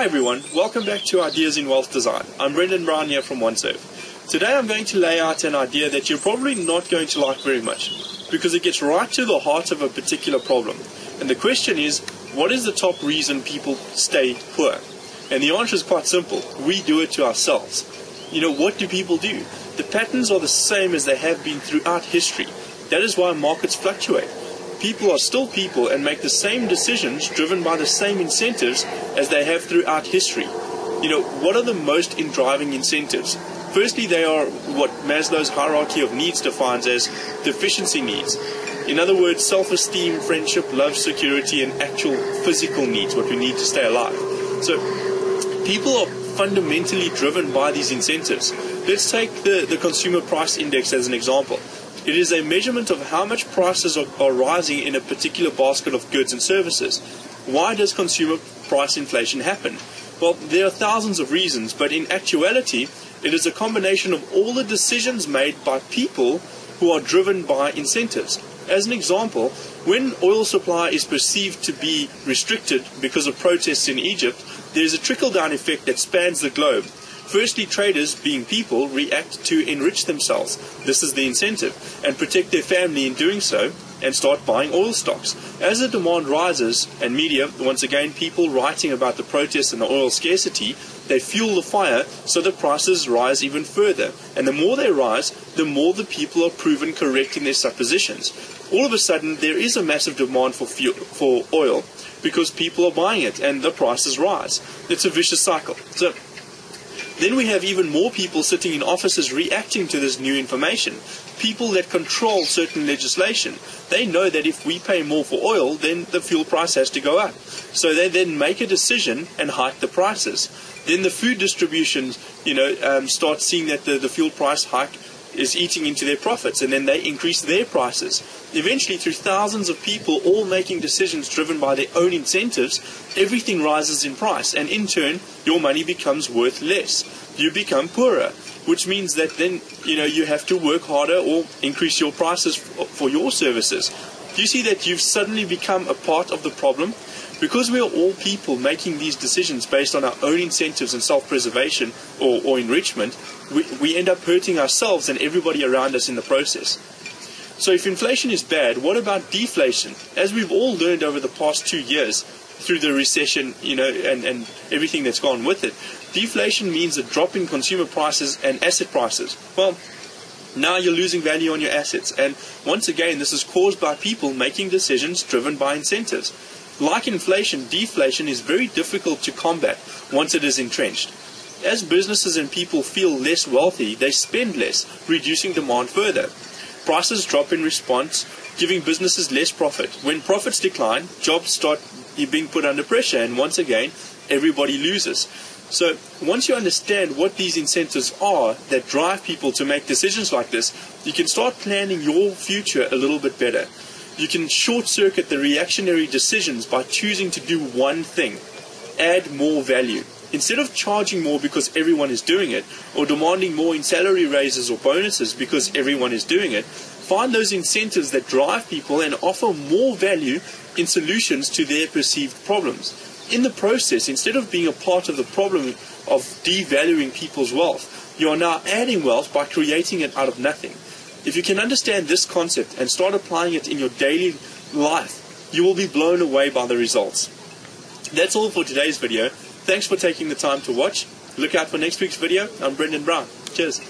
Hi everyone, welcome back to Ideas in Wealth Design. I'm Brendan Brown here from OneServe. Today I'm going to lay out an idea that you're probably not going to like very much because it gets right to the heart of a particular problem. And the question is, what is the top reason people stay poor? And the answer is quite simple. We do it to ourselves. You know, what do people do? The patterns are the same as they have been throughout history. That is why markets fluctuate. People are still people and make the same decisions driven by the same incentives as they have throughout history. You know, what are the most driving incentives? Firstly, they are what Maslow's hierarchy of needs defines as deficiency needs. In other words, self-esteem, friendship, love, security, and actual physical needs, what we need to stay alive. So, people are fundamentally driven by these incentives. Let's take the Consumer Price Index as an example. It is a measurement of how much prices are rising in a particular basket of goods and services. Why does consumer price inflation happen? Well, there are thousands of reasons, but in actuality, it is a combination of all the decisions made by people who are driven by incentives. As an example, when oil supply is perceived to be restricted because of protests in Egypt, there is a trickle-down effect that spans the globe. Firstly, traders, being people, react to enrich themselves. This is the incentive, and protect their family in doing so, and start buying oil stocks. As the demand rises, and media, once again, people writing about the protests and the oil scarcity, they fuel the fire, so the prices rise even further. And the more they rise, the more the people are proven correct in their suppositions. All of a sudden, there is a massive demand for oil, because people are buying it, and the prices rise. It's a vicious cycle. So, then we have even more people sitting in offices reacting to this new information. People that control certain legislation. They know that if we pay more for oil, then the fuel price has to go up. So they then make a decision and hike the prices. Then the food distribution, start seeing that the fuel price hike is eating into their profits, and then they increase their prices. Eventually, through thousands of people all making decisions driven by their own incentives, everything rises in price, and in turn, your money becomes worth less. You become poorer, which means that then, you have to work harder or increase your prices for your services. Do you see that you've suddenly become a part of the problem? Because we are all people making these decisions based on our own incentives and self-preservation or enrichment, we end up hurting ourselves and everybody around us in the process. So if inflation is bad, what about deflation? As we've all learned over the past 2 years through the recession, and everything that's gone with it, deflation means a drop in consumer prices and asset prices. Well, now you're losing value on your assets. And once again, this is caused by people making decisions driven by incentives. Like inflation, deflation is very difficult to combat once it is entrenched. As businesses and people feel less wealthy, they spend less, reducing demand further. Prices drop in response, giving businesses less profit. When profits decline, jobs start being put under pressure, and once again, everybody loses. So once you understand what these incentives are that drive people to make decisions like this, you can start planning your future a little bit better. You can short-circuit the reactionary decisions by choosing to do one thing: add more value. Instead of charging more because everyone is doing it, or demanding more in salary raises or bonuses because everyone is doing it, find those incentives that drive people and offer more value in solutions to their perceived problems. In the process, instead of being a part of the problem of devaluing people's wealth, you are now adding wealth by creating it out of nothing. If you can understand this concept and start applying it in your daily life, you will be blown away by the results. That's all for today's video. Thanks for taking the time to watch. Look out for next week's video. I'm Brendan Brown. Cheers.